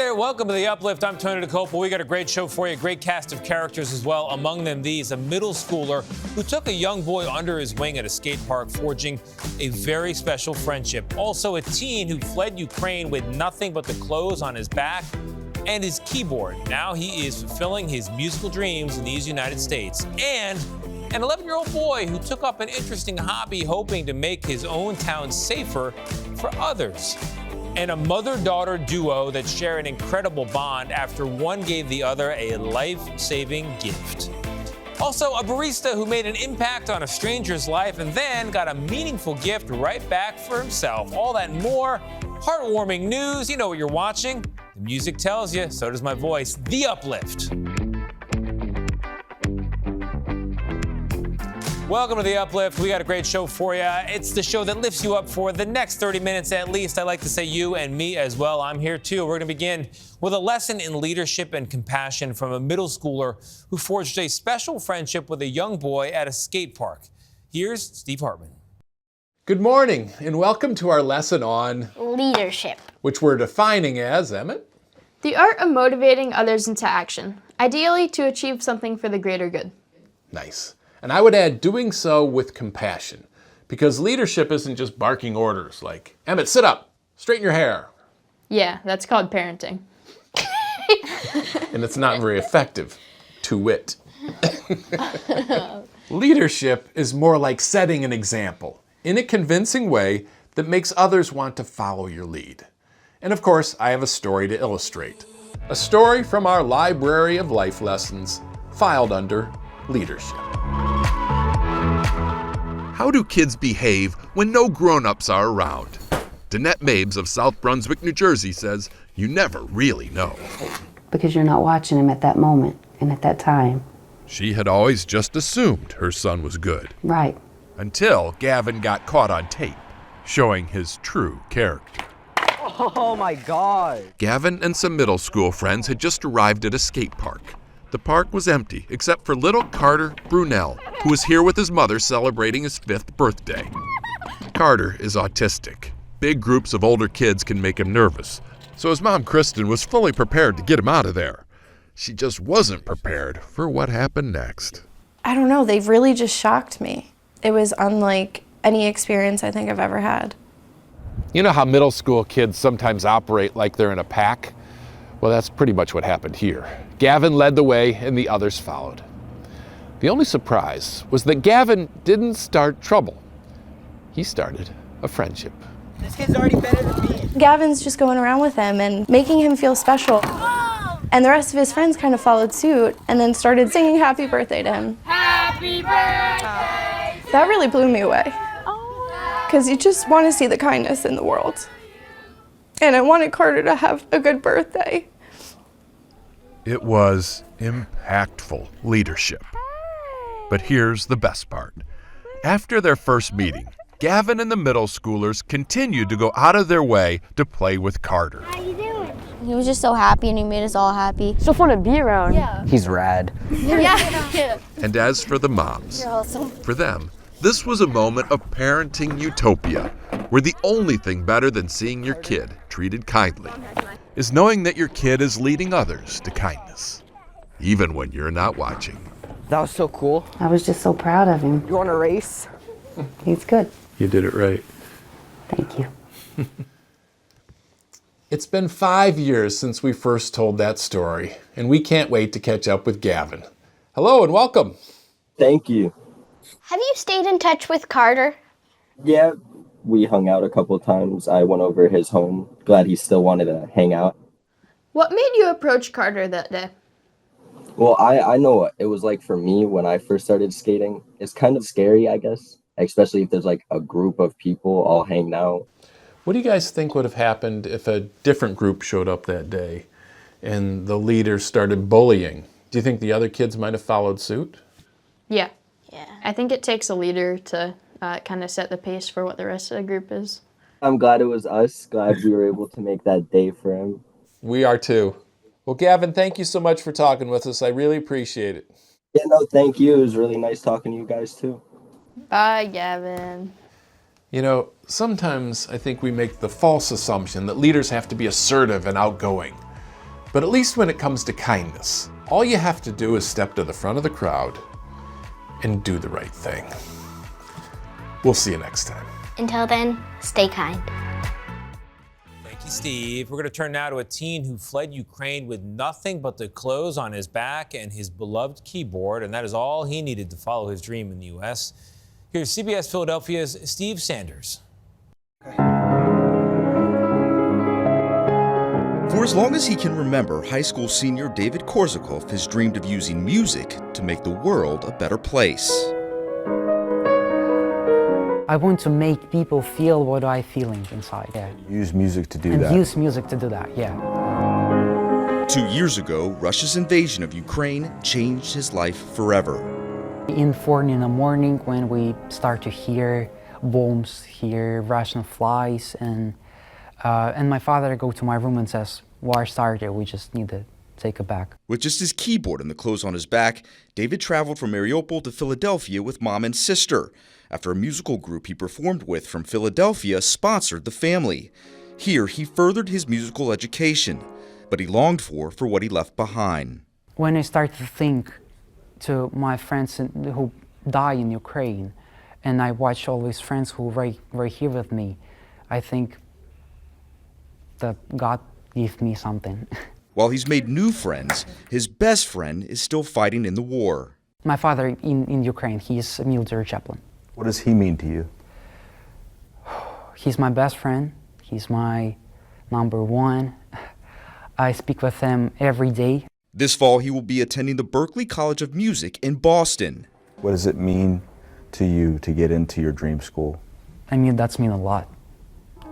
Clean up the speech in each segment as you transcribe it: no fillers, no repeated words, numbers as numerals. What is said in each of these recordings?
there, welcome to the Uplift. I'm Tony DeCopa. We got a great show for you, a great cast of characters as well. Among them, a middle schooler who took a young boy under his wing at a skate park, forging a very special friendship. Also, a teen who fled Ukraine with nothing but the clothes on his back and his keyboard. Now he is fulfilling his musical dreams in these United States. And an 11-year-old boy who took up an interesting hobby, hoping to make his own town safer for others. And a mother-daughter duo that share an incredible bond after one gave the other a life-saving gift. Also, a barista who made an impact on a stranger's life and then got a meaningful gift right back for himself. All that and more. Heartwarming news. You know what you're watching. The music tells you, so does my voice. The Uplift. Welcome to The Uplift. We got a great show for you. It's the show that lifts you up for the next 30 minutes at least. I like to say you and me as well. I'm here too. We're going to begin with a lesson in leadership and compassion from a middle schooler who forged a special friendship with a young boy at a skate park. Here's Steve Hartman. Good morning and welcome to our lesson on leadership, which we're defining as, Emmett, the art of motivating others into action, ideally to achieve something for the greater good. Nice. And I would add doing so with compassion, because leadership isn't just barking orders like, Emmett, sit up, straighten your hair. Yeah, that's called parenting. And it's not very effective, to wit. Leadership is more like setting an example in a convincing way that makes others want to follow your lead. And of course, I have a story to illustrate. A story from our library of life lessons, filed under leadership. How do kids behave when no grown-ups are around? Danette Mabes of South Brunswick, New Jersey says you never really know. Because you're not watching him at that moment and at that time. She had always just assumed her son was good. Right. Until Gavin got caught on tape, showing his true character. Oh my God. Gavin and some middle school friends had just arrived at a skate park. The park was empty, except for little Carter Brunel, who was here with his mother celebrating his 5th birthday. Carter is autistic. Big groups of older kids can make him nervous, so his mom, Kristen, was fully prepared to get him out of there. She just wasn't prepared for what happened next. I don't know, they've really just shocked me. It was unlike any experience I think I've ever had. You know how middle school kids sometimes operate like they're in a pack? Well, that's pretty much what happened here. Gavin led the way and the others followed. The only surprise was that Gavin didn't start trouble. He started a friendship. This kid's already better than me. Gavin's just going around with him and making him feel special. And the rest of his friends kind of followed suit and then started singing happy birthday to him. Happy birthday! That really blew me away. Because you just want to see the kindness in the world. And I wanted Carter to have a good birthday. It was impactful leadership. But here's the best part. After their first meeting, Gavin and the middle schoolers continued to go out of their way to play with Carter. How you doing? He was just so happy and he made us all happy. So fun to be around. Yeah. He's rad. Yeah. And as for the moms, You're awesome. for them, this was a moment of parenting utopia, where the only thing better than seeing your kid treated kindly is knowing that your kid is leading others to kindness, even when you're not watching. That was so cool. I was just so proud of him. You want to race? He's good. You did it right. Thank you. It's been 5 years since we first told that story, and we can't wait to catch up with Gavin. Hello and welcome. Thank you. Have you stayed in touch with Carter? Yeah, we hung out a couple of times. I went over his home. Glad he still wanted to hang out. What made you approach Carter that day? Well, I know what it was like for me when I first started skating. It's kind of scary, I guess, especially if there's like a group of people all hanging out. What do you guys think would have happened if a different group showed up that day and the leader started bullying? Do you think the other kids might have followed suit? Yeah. Yeah. I think it takes a leader to kind of set the pace for what the rest of the group is. I'm glad it was us. Glad we were able to make that day for him. We are too. Well, Gavin, thank you so much for talking with us. I really appreciate it. Yeah, no, thank you. It was really nice talking to you guys too. Bye, Gavin. You know, sometimes I think we make the false assumption that leaders have to be assertive and outgoing. But at least when it comes to kindness, all you have to do is step to the front of the crowd and do the right thing. We'll see you next time. Until then, stay kind. Thank you, Steve. We're going to turn now to a teen who fled Ukraine with nothing but the clothes on his back and his beloved keyboard, and that is all he needed to follow his dream in the U.S. Here's CBS Philadelphia's Steve Sanders. For as long as he can remember, high school senior David Korzakov has dreamed of using music to make the world a better place. I want to make people feel what I'm feeling inside. Yeah. Use music to do and that. Use music to do that, yeah. 2 years ago, Russia's invasion of Ukraine changed his life forever. In 4 in the morning, when we start to hear bombs, hear Russian flies, and my father go to my room and says, "War started, we just need to take it back." With just his keyboard and the clothes on his back, David traveled from Mariupol to Philadelphia with mom and sister, after a musical group he performed with from Philadelphia sponsored the family. Here, he furthered his musical education, but he longed for what he left behind. When I start to think to my friends who die in Ukraine, and I watch all these friends who are right here with me, I think that God gave me something. While he's made new friends, his best friend is still fighting in the war. My father in Ukraine, he's a military chaplain. What does he mean to you? He's my best friend. He's my number one. I speak with him every day. This fall, he will be attending the Berklee College of Music in Boston. What does it mean to you to get into your dream school? I mean, that's mean a lot.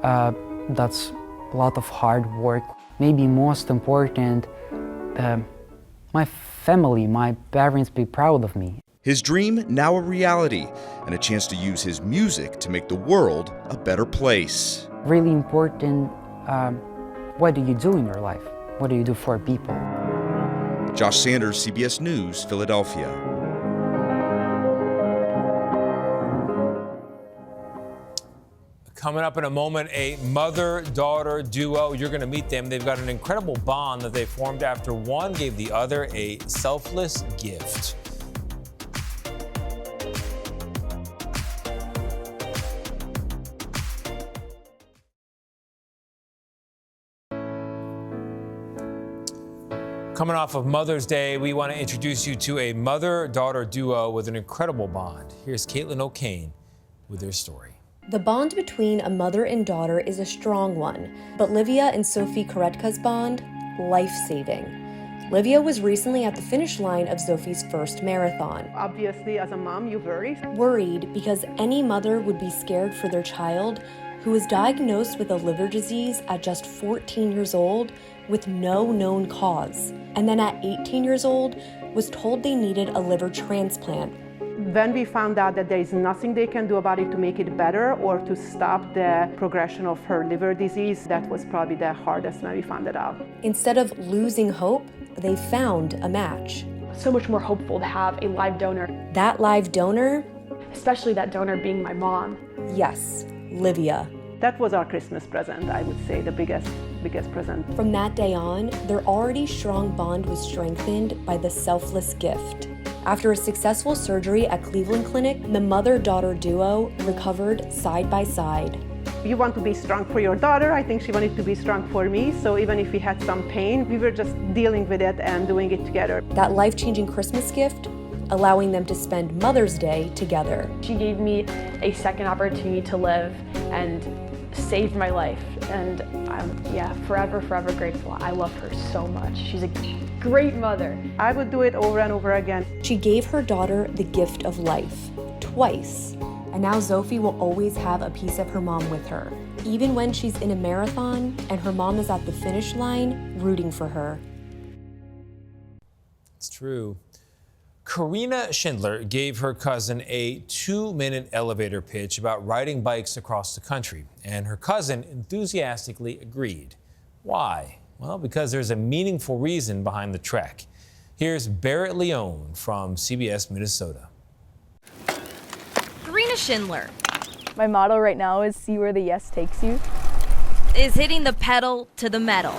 That's a lot of hard work. Maybe most important, my family, my parents be proud of me. His dream now a reality, and a chance to use his music to make the world a better place. Really important, what do you do in your life? What do you do for people? Josh Sanders, CBS News, Philadelphia. Coming up in a moment, a mother-daughter duo. You're going to meet them. They've got an incredible bond that they formed after one gave the other a selfless gift. Coming off of Mother's Day, we want to introduce you to a mother-daughter duo with an incredible bond. Here's Caitlin O'Kane with their story. The bond between a mother and daughter is a strong one, but Livia and Sophie Koretka's bond, life-saving. Livia was recently at the finish line of Sophie's first marathon. Obviously, as a mom, you worry. Worried because any mother would be scared for their child, who was diagnosed with a liver disease at just 14 years old with no known cause, and then at 18 years old was told they needed a liver transplant. When we found out that there is nothing they can do about it to make it better or to stop the progression of her liver disease, that was probably the hardest when we found it out. Instead of losing hope, they found a match. So much more hopeful to have a live donor. That live donor? Especially that donor being my mom. Yes, Livia. That was our Christmas present, I would say, the biggest present. From that day on, their already strong bond was strengthened by the selfless gift. After a successful surgery at Cleveland Clinic, the mother-daughter duo recovered side by side. You want to be strong for your daughter. I think she wanted to be strong for me. So even if we had some pain, we were just dealing with it and doing it together. That life-changing Christmas gift, allowing them to spend Mother's Day together. She gave me a second opportunity to live and saved my life. And I'm, forever grateful. I love her so much. She's a great mother. I would do it over and over again. She gave her daughter the gift of life, twice. And now Sophie will always have a piece of her mom with her, even when she's in a marathon and her mom is at the finish line rooting for her. It's true. Karina Schindler gave her cousin a 2-minute elevator pitch about riding bikes across the country, and her cousin enthusiastically agreed. Why? Well, because there's a meaningful reason behind the trek. Here's Barrett Leone from CBS Minnesota. Karina Schindler. My motto right now is see where the yes takes you. Is hitting the pedal to the metal.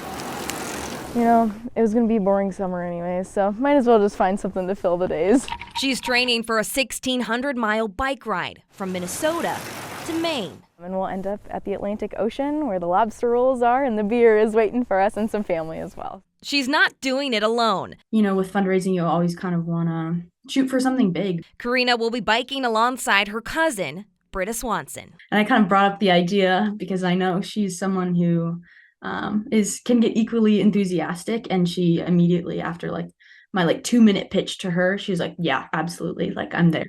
You know, it was gonna be a boring summer anyway, so might as well just find something to fill the days. She's training for a 1,600-mile bike ride from Minnesota to Maine. And we'll end up at the Atlantic Ocean where the lobster rolls are and the beer is waiting for us and some family as well. She's not doing it alone. You know, with fundraising, you always kind of want to shoot for something big. Karina will be biking alongside her cousin, Britta Swanson. And I kind of brought up the idea because I know she's someone who can get equally enthusiastic, and she immediately, after my 2-minute pitch to her, she's like, yeah, absolutely, I'm there.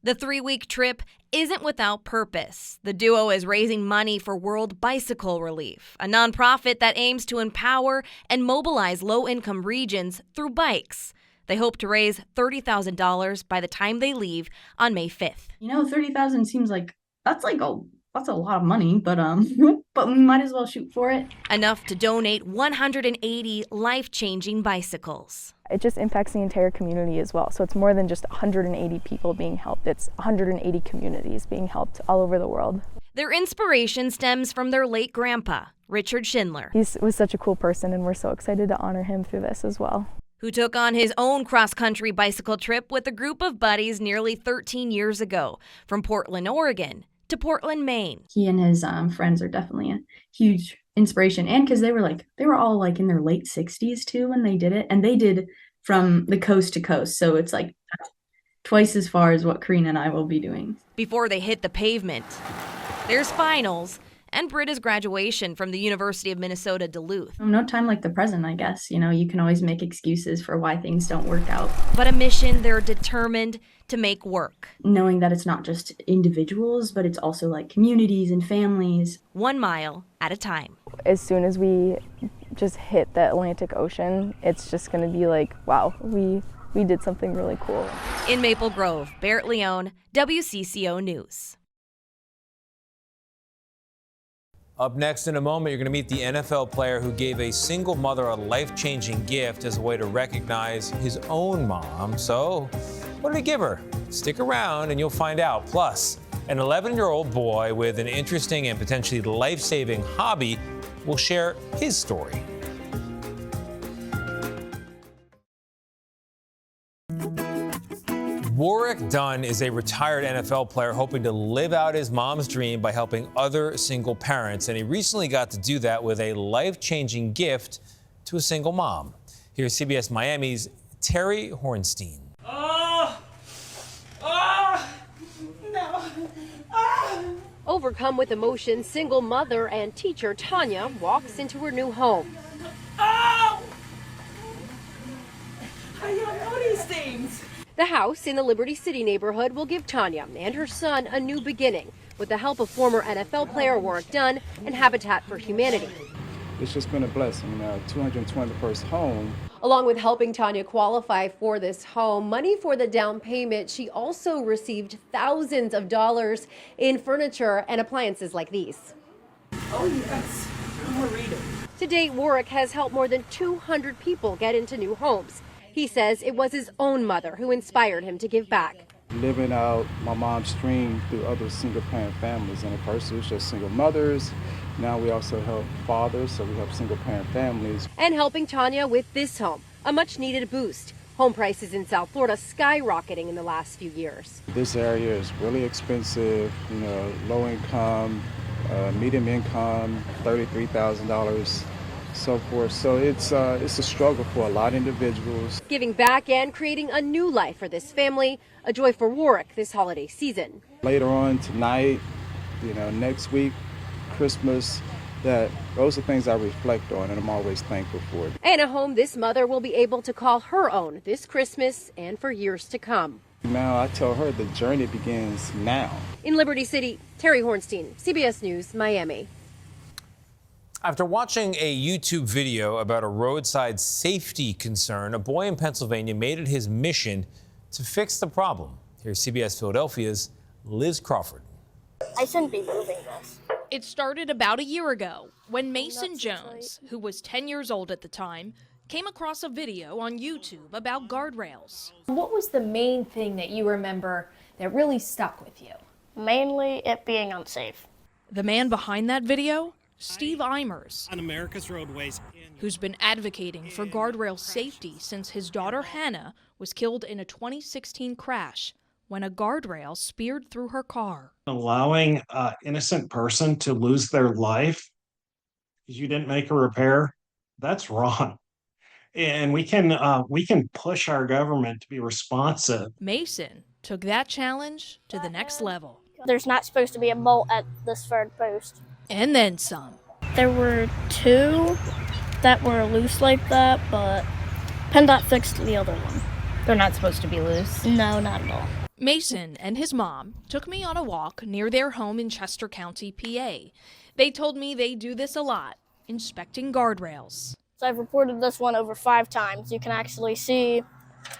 The 3-week trip isn't without purpose. The duo is raising money for World Bicycle Relief, a nonprofit that aims to empower and mobilize low-income regions through bikes. They hope to raise $30,000 by the time they leave on May 5th. You know, $30,000 seems like that's a lot of money, but but we might as well shoot for it. Enough to donate 180 life-changing bicycles. It just impacts the entire community as well. So it's more than just 180 people being helped. It's 180 communities being helped all over the world. Their inspiration stems from their late grandpa, Richard Schindler. He was such a cool person, and we're so excited to honor him through this as well. Who took on his own cross-country bicycle trip with a group of buddies nearly 13 years ago, from Portland, Oregon to Portland, Maine. He and his friends are definitely a huge inspiration, and because they were all in their late 60s too when they did it, and they did from the coast to coast, so it's twice as far as what Karina and I will be doing. Before they hit the pavement, there's finals and Britta's graduation from the University of Minnesota Duluth. No time like the present, I guess. You know, you can always make excuses for why things don't work out. But a mission they're determined to make work. Knowing that it's not just individuals, but it's also communities and families. 1 mile at a time. As soon as we just hit the Atlantic Ocean, it's just going to be wow, we did something really cool. In Maple Grove, Barrett Leone, WCCO News. Up next in a moment, you're going to meet the NFL player who gave a single mother a life-changing gift as a way to recognize his own mom. So, what did he give her? Stick around and you'll find out. Plus, an 11-year-old boy with an interesting and potentially life-saving hobby will share his story. Warwick Dunn is a retired NFL player hoping to live out his mom's dream by helping other single parents, and he recently got to do that with a life-changing gift to a single mom. Here's CBS Miami's Terry Hornstein. Overcome with emotion, single mother and teacher Tanya walks into her new home. I don't know these things. The house in the Liberty City neighborhood will give Tanya and her son a new beginning with the help of former NFL player Warwick Dunn and Habitat for Humanity. It's just been a blessing, 221st home. Along with helping Tanya qualify for this home, money for the down payment, she also received thousands of dollars in furniture and appliances like these. Oh yes, I'm gonna read it. To date, Warwick has helped more than 200 people get into new homes. He says it was his own mother who inspired him to give back. Living out my mom's dream through other single-parent families, and at first it was just single mothers. Now we also help fathers, so we help single-parent families. And helping Tanya with this home, a much-needed boost. Home prices in South Florida skyrocketing in the last few years. This area is really expensive, low income, medium income, $33,000. So forth. So it's a struggle for a lot of individuals. Giving back and creating a new life for this family, a joy for Warwick this holiday season. Later on tonight, next week, Christmas, those are things I reflect on, and I'm always thankful for it. And a home this mother will be able to call her own this Christmas and for years to come. Now I tell her the journey begins now. In Liberty City, Terry Hornstein, CBS News, Miami. After watching a YouTube video about a roadside safety concern, a boy in Pennsylvania made it his mission to fix the problem. Here's CBS Philadelphia's Liz Crawford. I shouldn't be moving this. It started about a year ago when Mason Jones, who was 10 years old at the time, came across a video on YouTube about guardrails. What was the main thing that you remember that really stuck with you? Mainly it being unsafe. The man behind that video Steve Eimers, on America's roadways, who's been advocating for guardrail safety since his daughter Hannah was killed in a 2016 crash when a guardrail speared through her car. allowing an innocent person to lose their life because you didn't make a repair, that's wrong. And we can push our government to be responsive. Mason took that challenge to the next level. There's not supposed to be a bolt at this third post. And then some. There were 2 that were loose like that, but PennDOT fixed the other one. They're not supposed to be loose? No, not at all. Mason and his mom took me on a walk near their home in Chester County, PA. They told me they do this a lot, inspecting guardrails. So I've reported this one over 5 times. You can actually see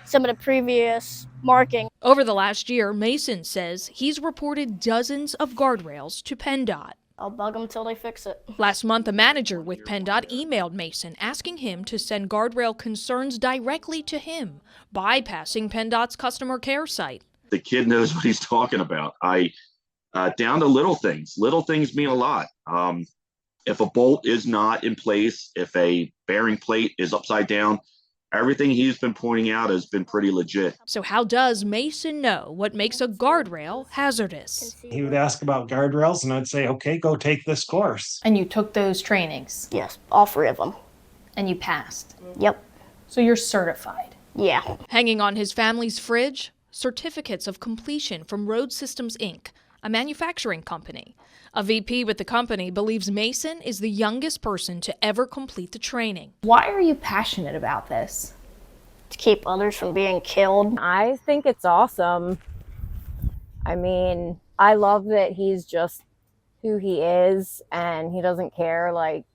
some of the previous marking. Over the last year, Mason says he's reported dozens of guardrails to PennDOT. I'll bug them till they fix it. Last month, a manager with PennDOT emailed Mason asking him to send guardrail concerns directly to him, bypassing PennDOT's customer care site. The kid knows what he's talking about. Down to little things. Little things mean a lot. If a bolt is not in place, if a bearing plate is upside down, everything he's been pointing out has been pretty legit. So how does Mason know what makes a guardrail hazardous? He would ask about guardrails and I'd say, okay, go take this course. And you took those trainings? Yes, all 3 of them. And you passed? Yep. So you're certified? Yeah. Hanging on his family's fridge, certificates of completion from Road Systems, Inc., a manufacturing company. A VP with the company believes Mason is the youngest person to ever complete the training. Why are you passionate about this? To keep others from being killed. I think it's awesome. I mean, I love that he's just who he is and he doesn't care like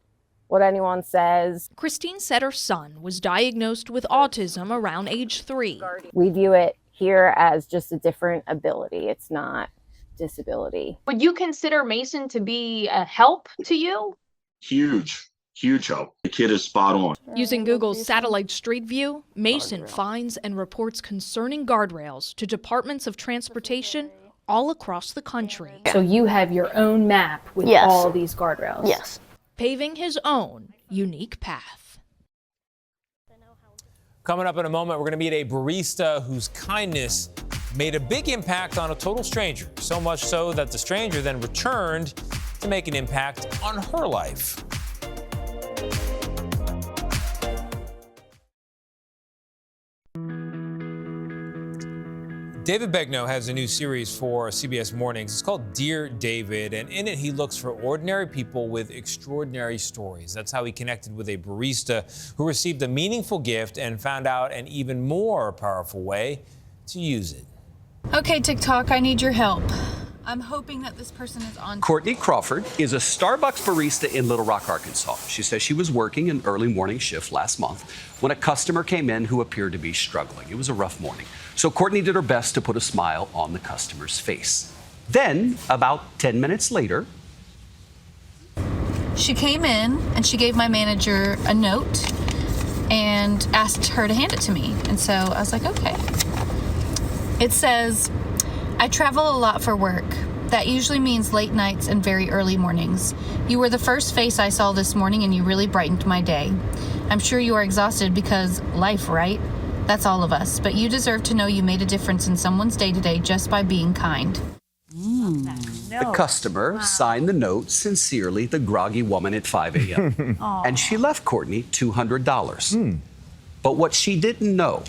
what anyone says. Christine said her son was diagnosed with autism around age 3. We view it here as just a different ability. It's not disability. Would you consider Mason to be a help to you? Huge help. The kid is spot on. Using Google's satellite street view, Mason finds and reports concerning guardrails to departments of transportation all across the country. So you have your own map with all these guardrails? Yes. Paving his own unique path. Coming up in a moment, we're going to meet a barista whose kindness made a big impact on a total stranger, so much so that the stranger then returned to make an impact on her life. David Begnaud has a new series for CBS Mornings. It's called Dear David, and in it he looks for ordinary people with extraordinary stories. That's how he connected with a barista who received a meaningful gift and found out an even more powerful way to use it. Okay, TikTok, I need your help. I'm hoping that this person is on. Courtney Crawford is a Starbucks barista in Little Rock, Arkansas. She says she was working an early morning shift last month when a customer came in who appeared to be struggling. It was a rough morning. So Courtney did her best to put a smile on the customer's face. Then, about 10 minutes later, she came in and she gave my manager a note and asked her to hand it to me. And so I was like, okay. It says, I travel a lot for work. That usually means late nights and very early mornings. You were the first face I saw this morning and you really brightened my day. I'm sure you are exhausted because life, right? That's all of us. But you deserve to know you made a difference in someone's day-to-day just by being kind. the customer signed the note, sincerely, the groggy woman at 5 a.m. And she left Courtney $200. But what she didn't know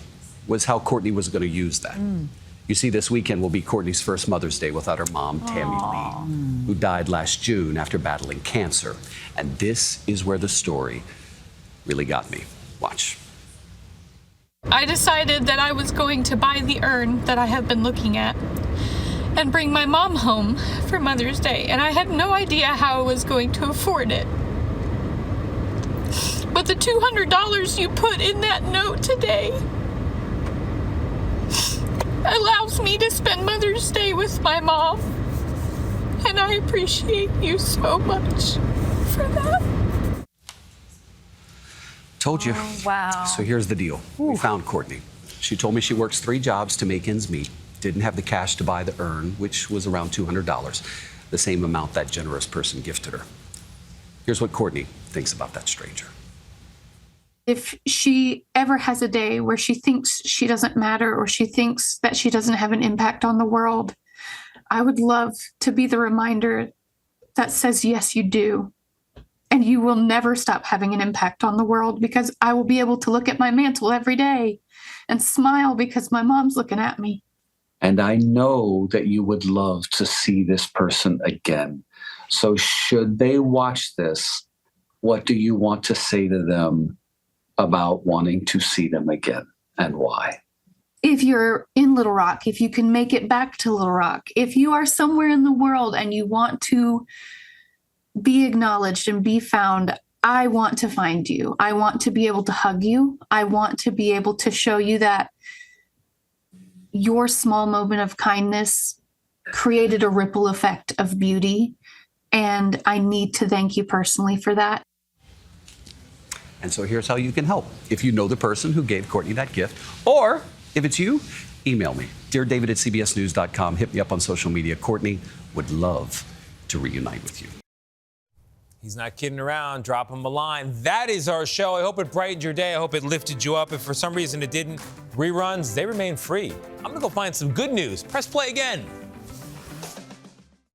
was how Courtney was going to use that. You see, this weekend will be Courtney's first Mother's Day without her mom, Tammy Lee, who died last June after battling cancer. And this is where the story really got me. Watch. I decided that I was going to buy the urn that I have been looking at and bring my mom home for Mother's Day, and I had no idea how I was going to afford it. But the $200 you put in that note today allows me to spend Mother's Day with my mom, and I appreciate you so much for that. Told you. Oh, wow. So here's the deal. We found Courtney. She told me she works 3 jobs to make ends meet, didn't have the cash to buy the urn, which was around $200, the same amount that generous person gifted her. Here's what Courtney thinks about that stranger. If she ever has a day where she thinks she doesn't matter or she thinks that she doesn't have an impact on the world, I would love to be the reminder that says, yes, you do. And you will never stop having an impact on the world, because I will be able to look at my mantle every day and smile because my mom's looking at me. And I know that you would love to see this person again. So should they watch this, what do you want to say to them about wanting to see them again, and why? If you're in Little Rock, if you can make it back to Little Rock, if you are somewhere in the world and you want to be acknowledged and be found, I want to find you. I want to be able to hug you. I want to be able to show you that your small moment of kindness created a ripple effect of beauty. And I need to thank you personally for that. And so here's how you can help. If you know the person who gave Courtney that gift, or if it's you, email me, dearddavid@cbsnews.com. Hit me up on social media. Courtney would love to reunite with you. He's not kidding around. Drop him a line. That is our show. I hope it brightened your day. I hope it lifted you up. If for some reason it didn't, reruns, they remain free. I'm going to go find some good news. Press play again.